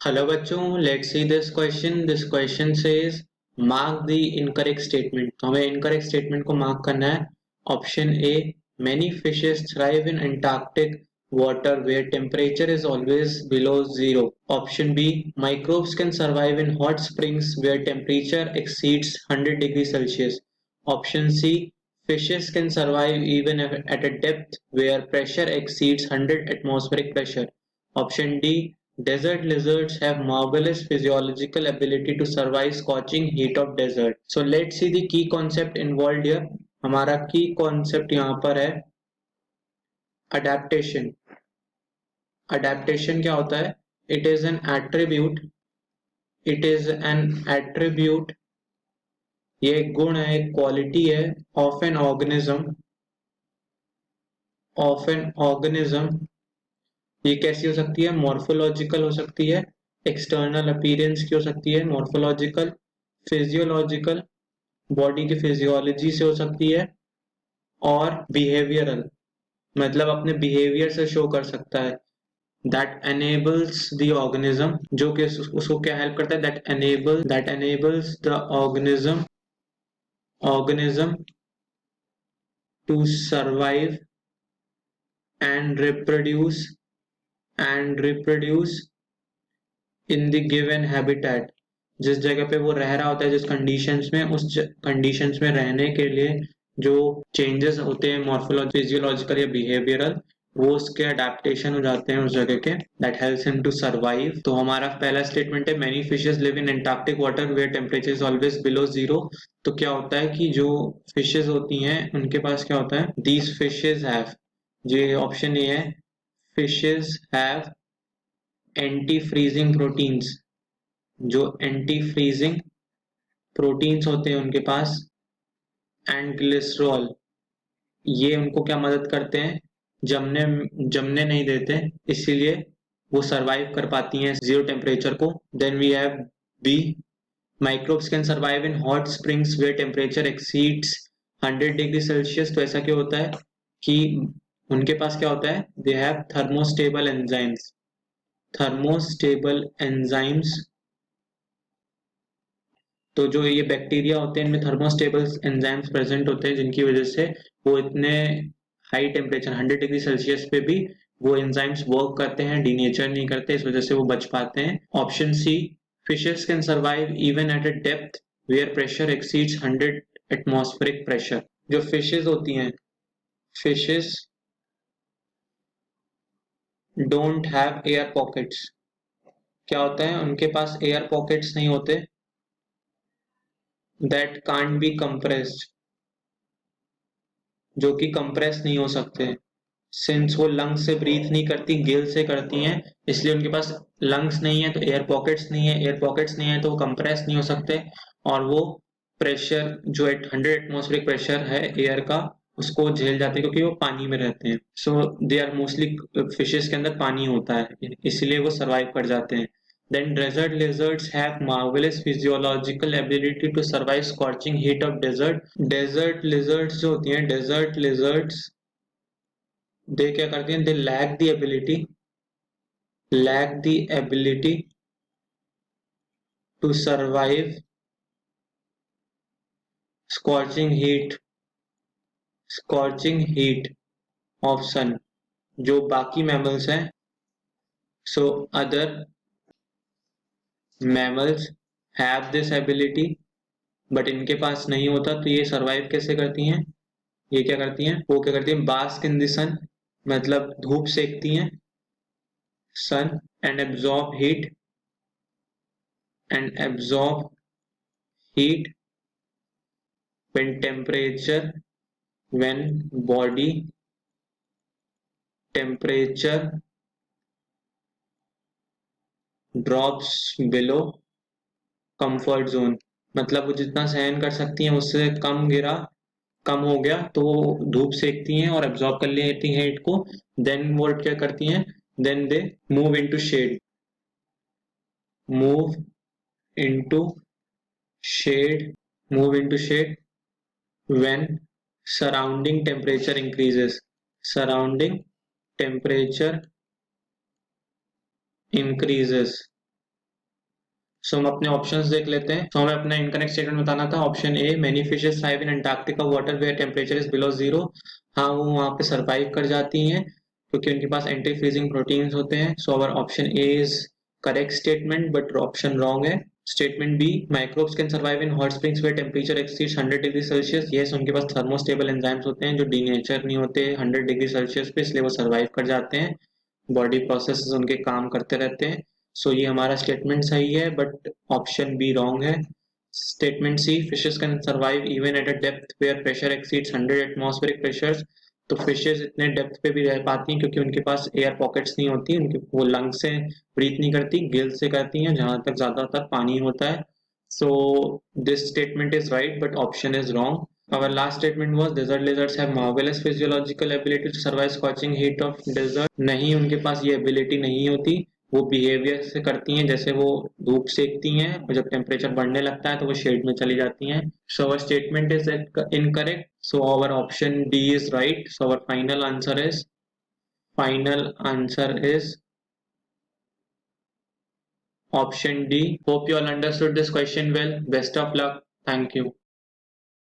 Hello बच्चों, let's see this question. This question says mark the incorrect statement. तो हमें incorrect statement को mark करना है. Option A, many fishes thrive in Antarctic water where temperature is always below zero. Option B, microbes can survive in hot springs where temperature exceeds 100 degrees Celsius. Option C, fishes can survive even at a depth where pressure exceeds 100 atmospheric pressure. Option D, desert lizards have marvelous physiological ability to survive scorching heat of desert. So let's see the key concept involved here. हमारा key concept यहाँ पर है adaptation. Adaptation क्या होता है? It is an attribute. It is an attribute. ये एक गुण है, एक क्वालिटी है of an organism. Of an organism. ये कैसी हो सकती है? मॉर्फोलॉजिकल हो सकती है, एक्सटर्नल अपीयरेंस की हो सकती है, मॉर्फोलॉजिकल, फिजियोलॉजिकल, बॉडी की फिजियोलॉजी से हो सकती है, और बिहेवियरल, मतलब अपने बिहेवियर से शो कर सकता है. दैट एनेबल्स द ऑर्गेनिज्म, जो कि उसको क्या हेल्प करता है? That enables the organism to survive and reproduce in the given habitat. जिस जगह पे वो रह रहा होता है, जिस कंडीशंस में, उस कंडीशंस में रहने के लिए जो चेंजेस होते हैं मॉर्फोलॉजी, फिजियोलॉजिकल या बिहेवियरल, वो उसके अडेप्टेशन हो जाते हैं उस जगह के. That helps him to survive. तो हमारा पहला स्टेटमेंट है many fishes live in Antarctic water where temperature is always below zero. तो क्या होता है कि जो फिशेस होती हैं उनके पास क्या होता है? दीज फिशेस हैव, ये ऑप्शन ए है, fishes have anti freezing proteins. जो एंटी फ्रीजिंग प्रोटीन्स होते हैं उनके पास, एंड ग्लिसरॉल, ये उनको क्या मदद करते हैं? जमने जमने नहीं देते, इसीलिए वो सरवाइव कर पाती हैं जीरो टेम्परेचर को. Then we have B, microbes can survive in hot springs where temperature exceeds 100 degree Celsius. तो ऐसा क्यों होता है कि उनके पास क्या होता है? They have thermostable enzymes. Thermostable enzymes, तो जो ये बैक्टीरिया होते हैं इनमें थर्मोस्टेबल एंजाइम्स प्रेजेंट होते हैं, जिनकी वजह से वो इतने हाई टेम्परेचर 100 डिग्री सेल्सियस पे भी वो एंजाइम्स वर्क करते हैं, डीनेचर नहीं करते, इस वजह से वो बच पाते हैं. Option C, fishes can survive even at a depth where pressure exceeds 100 atmospheric pressure. जो फिशेस होती हैं, fishes don't have air pockets. क्या होता है? उनके पास एयर पॉकेट्स नहीं होते. दैट कांट बी कंप्रेस्ड, जो कि कंप्रेस नहीं हो सकते. सिंस वो लंग्स से ब्रीथ नहीं करती, गिल से करती हैं, इसलिए उनके पास लंग्स नहीं है, तो एयर पॉकेट्स नहीं है. एयर पॉकेट्स नहीं है तो वो कंप्रेस नहीं हो सकते, और वो प्रेशर जो 100 एटमॉस्फेरिक प्रेशर है एयर का, उसको झेल जाते हैं, क्योंकि वो पानी में रहते हैं. सो दे आर मोस्टली, फिशेस के अंदर पानी होता है, इसलिए वो सर्वाइव कर जाते हैं. Then desert lizards have marvelous physiological ability to survive scorching heat of desert. Desert lizards जो होती हैं, desert lizards, they क्या करती हैं? They lack the ability to survive scorching heat of sun. जो बाकी mammals हैं, so other mammals have this ability, but इनके पास नहीं होता. तो ये सर्वाइव कैसे करती हैं? ये क्या करती हैं? वो क्या करती हैं? बास्क इन द सन, मतलब धूप सेकती हैं, sun, and absorb heat when body temperature drops below comfort zone. मतलब वो जितना सहन कर सकती हैं उससे कम हो गया तो वो धूप सेकती हैं और एब्जॉर्ब कर लेती हैं हीट को. देन वो क्या करती हैं? Then they move into shade, move into shade move into shade when surrounding temperature increases. Surrounding temperature increases. So हम अपने ऑप्शंस देख लेते हैं। तो हमें अपना इनकरेक्ट स्टेटमेंट बताना था। Option A, many fishes thrive in Antarctica water where temperature is below zero. हाँ, वो वहाँ पे सर्वाइव कर जाती हैं क्योंकि उनके पास एंटी फ्रीजिंग प्रोटीन्स होते हैं। So our option A is correct statement, but option wrong है। Statement B, microbes can survive in hot springs where temperature exceeds 100 degree Celsius. Yes, उनके पास थर्मोस्टेबल एंजाइम्स होते हैं जो डीनेचर नहीं होते 100 डिग्री सेल्सियस पे, इसलिए वो सर्वाइव कर जाते हैं। बॉडी प्रोसेसेस उनके काम करते रहते हैं। सो ये हमारा स्टेटमेंट सही है, बट ऑप्शन बी रॉन्ग है। Statement C, fishes can survive even at a depth where pressure exceeds 100 atmospheric pressures. तो फिशेस इतने डेप्थ पे भी रह पाती हैं क्योंकि उनके पास एयर पॉकेट्स नहीं होती, उनके वो लंग से ब्रीथ नहीं करती, गिल से करती हैं जहां तक ज्यादातर पानी होता है। So this statement is right, but option is wrong. Our last statement was desert lizards have marvelous physiological ability to survive scorching heat of desert. नहीं, उनके पास ये ability नहीं होती। वो बिहेवियर से करती हैं जैसे वो धूप सेकती हैं और जब टेम्परेचर बढ़ने लगता है तो वो शेड में चली जाती हैं। So our statement is incorrect. So our option D is right. So our final answer is option D. Hope you all understood this question well. Best of luck. Thank you.